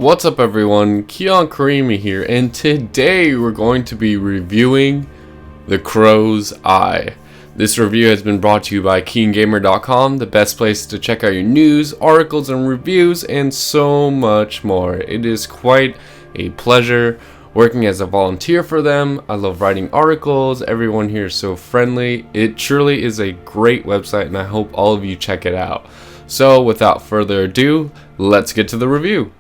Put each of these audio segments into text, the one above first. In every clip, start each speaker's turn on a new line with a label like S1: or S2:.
S1: What's up everyone, Karimi here, and today we're going to be reviewing The Crow's Eye. This review has been brought to you by KeenGamer.com, the best place to check out your news, articles, and reviews, and so much more. It is quite a pleasure working as a volunteer for them. I love writing articles, everyone here is so friendly. It truly is a great website and I hope all of you check it out. So without further ado, let's get to the review.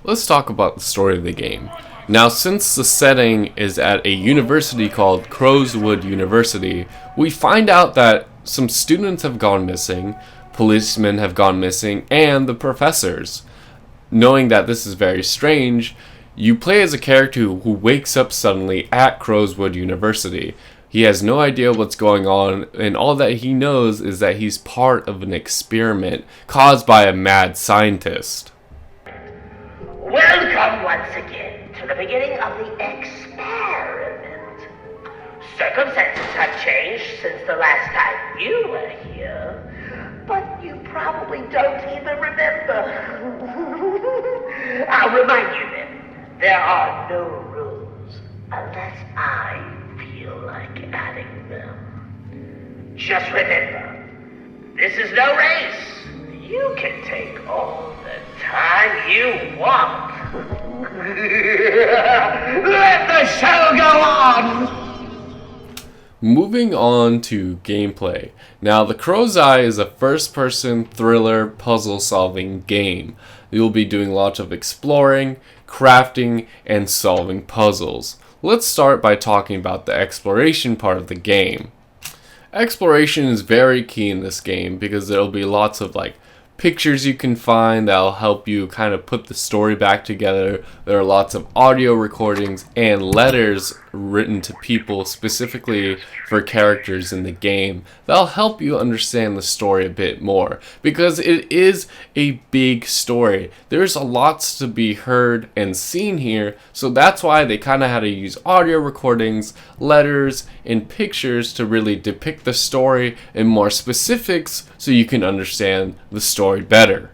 S1: Let's talk about the story of the game. Now, since the setting is at a university called Crowswood University, we find out that some students have gone missing, policemen have gone missing, and the professors. Knowing that this is very strange, you play as a character who wakes up suddenly at Crowswood University. He has no idea what's going on, and all that he knows is that he's part of an experiment caused by a mad scientist.
S2: Welcome once again to the beginning of the experiment. Circumstances have changed since the last time you were here, but you probably don't even remember. I'll remind you then, there are no rules unless I feel like adding them. Just remember, this is no race. You can take all the time you want. Let the show go on!
S1: Moving on to gameplay. Now, The Crow's Eye is a first-person thriller puzzle-solving game. You'll be doing lots of exploring, crafting, and solving puzzles. Let's start by talking about the exploration part of the game. Exploration is very key in this game because there'll be lots of pictures you can find that'll help you kind of put the story back together. There are lots of audio recordings and letters written to people specifically for characters in the game that'll help you understand the story a bit more, because it is a big story. There's a lot to be heard and seen here, so that's why they kind of had to use audio recordings, letters, and pictures to really depict the story in more specifics so you can understand the story better.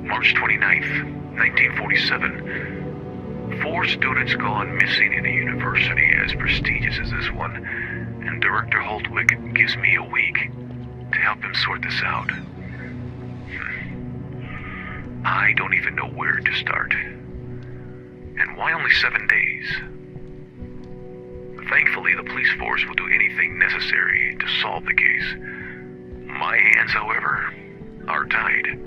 S3: March 29th, 1947. 4 students gone missing in a university as prestigious as this one, and Director Holtwick gives me a week to help him sort this out. I don't even know where to start. And why only 7 days? Thankfully, the police force will do anything necessary to solve the case. My hands, however, are tied.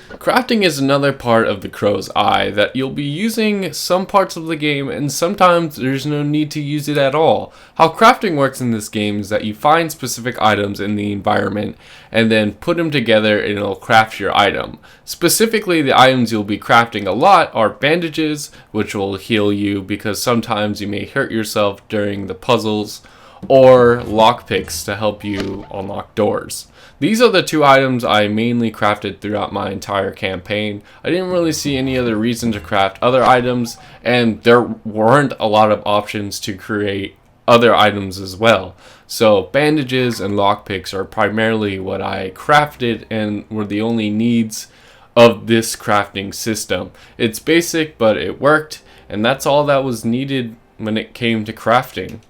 S1: Crafting is another part of The Crow's Eye that you'll be using some parts of the game, and sometimes there's no need to use it at all. How crafting works in this game is that you find specific items in the environment and then put them together and it'll craft your item. Specifically, the items you'll be crafting a lot are bandages, which will heal you because sometimes you may hurt yourself during the puzzles, or lockpicks to help you unlock doors. These are the 2 items I mainly crafted throughout my entire campaign. I didn't really see any other reason to craft other items, and there weren't a lot of options to create other items as well. So bandages and lockpicks are primarily what I crafted and were the only needs of this crafting system. It's basic, but it worked, and that's all that was needed when it came to crafting.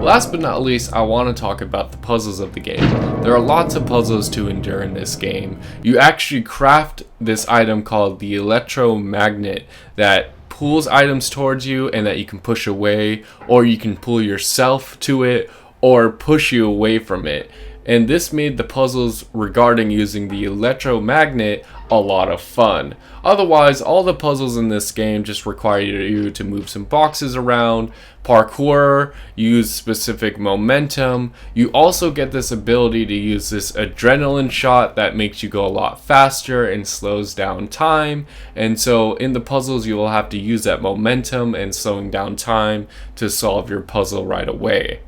S1: Last but not least, I want to talk about the puzzles of the game. There are lots of puzzles to endure in this game. You actually craft this item called the electromagnet that pulls items towards you and that you can push away, or you can pull yourself to it or push you away from it. And this made the puzzles regarding using the electromagnet a lot of fun. Otherwise, all the puzzles in this game just require you to move some boxes around, parkour, use specific momentum. You also get this ability to use this adrenaline shot that makes you go a lot faster and slows down time. And so in the puzzles, you will have to use that momentum and slowing down time to solve your puzzle right away.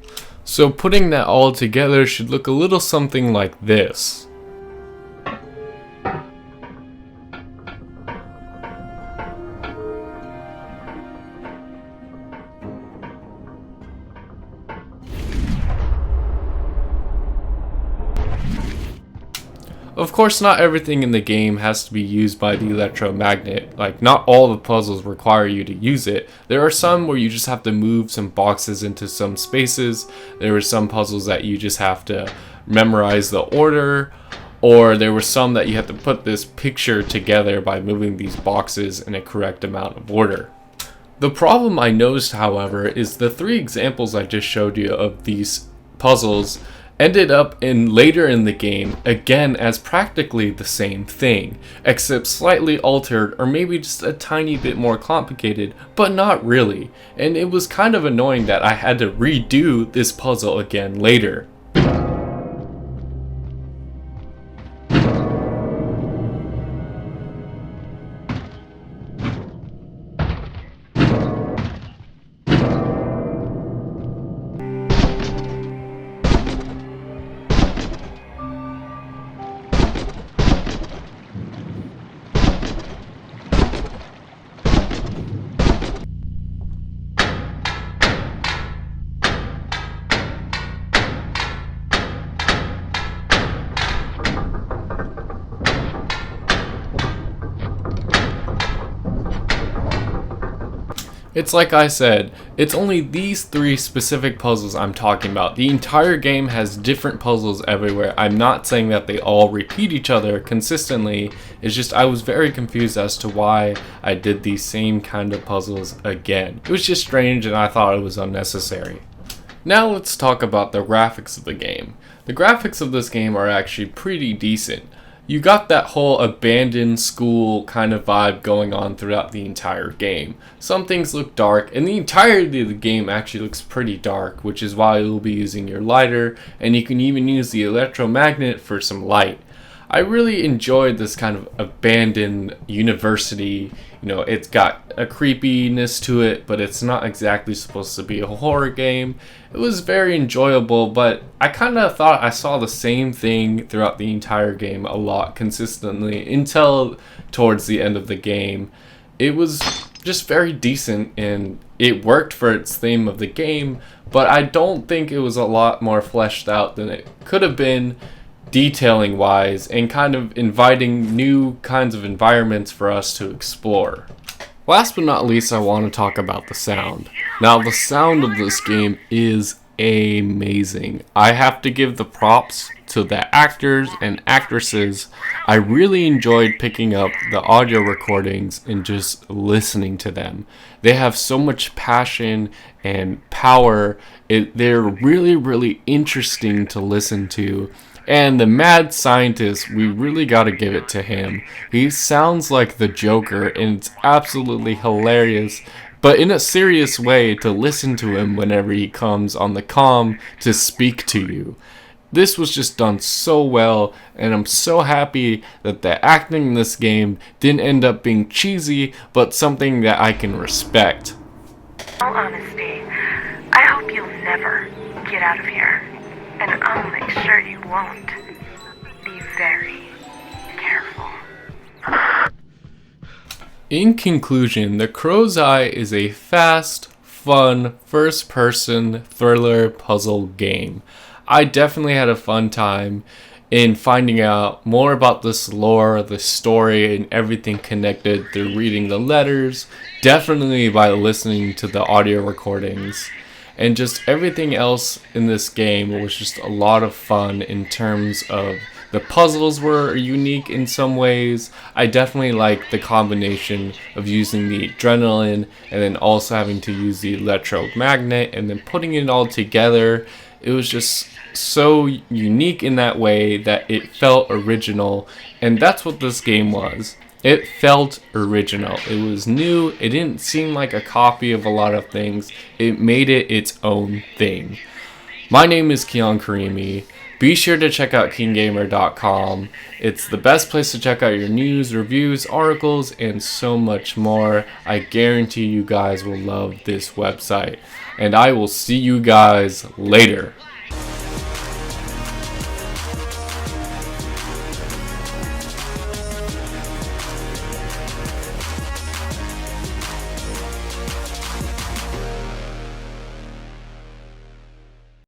S1: So putting that all together should look a little something like this. Of course, not everything in the game has to be used by the electromagnet. Like, not all the puzzles require you to use it. There are some where you just have to move some boxes into some spaces. There are some puzzles that you just have to memorize the order. Or there were some that you have to put this picture together by moving these boxes in a correct amount of order. The problem I noticed, however, is the 3 examples I just showed you of these puzzles ended up later in the game again as practically the same thing, except slightly altered or maybe just a tiny bit more complicated, but not really. And it was kind of annoying that I had to redo this puzzle again later. It's like I said, it's only these 3 specific puzzles I'm talking about. The entire game has different puzzles everywhere. I'm not saying that they all repeat each other consistently. It's just I was very confused as to why I did these same kind of puzzles again. It was just strange and I thought it was unnecessary. Now let's talk about the graphics of the game. The graphics of this game are actually pretty decent. You got that whole abandoned school kind of vibe going on throughout the entire game. Some things look dark, and the entirety of the game actually looks pretty dark, which is why you'll be using your lighter, and you can even use the electromagnet for some light. I really enjoyed this kind of abandoned university. You know, it's got a creepiness to it, but it's not exactly supposed to be a horror game. It was very enjoyable, but I kind of thought I saw the same thing throughout the entire game a lot consistently until towards the end of the game. It was just very decent and it worked for its theme of the game, but I don't think it was a lot more fleshed out than it could have been, detailing wise, and kind of inviting new kinds of environments for us to explore. Last but not least, I want to talk about the sound. Now, the sound of this game is amazing. I have to give the props to the actors and actresses. I really enjoyed picking up the audio recordings and just listening to them. They have so much passion and power. They're really, really interesting to listen to. And the mad scientist, we really gotta give it to him. He sounds like the Joker, and it's absolutely hilarious, but in a serious way to listen to him whenever he comes on the comm to speak to you. This was just done so well, and I'm so happy that the acting in this game didn't end up being cheesy, but something that I can respect.
S4: In all honesty, I hope you'll never get out of here. And I'll make sure you won't. Be very careful.
S1: In conclusion, The Crow's Eye is a fast, fun, first-person thriller puzzle game. I definitely had a fun time in finding out more about this lore, the story, and everything connected through reading the letters, definitely by listening to the audio recordings. And just everything else in this game was just a lot of fun in terms of the puzzles were unique in some ways. I definitely like the combination of using the adrenaline and then also having to use the electromagnet and then putting it all together. It was just so unique in that way that it felt original, and that's what this game was. It felt original. It was new. It didn't seem like a copy of a lot of things. It made it its own thing. My name is Keon Karimi. Be sure to check out KeenGamer.com. It's the best place to check out your news, reviews, articles, and so much more. I guarantee you guys will love this website. And I will see you guys later.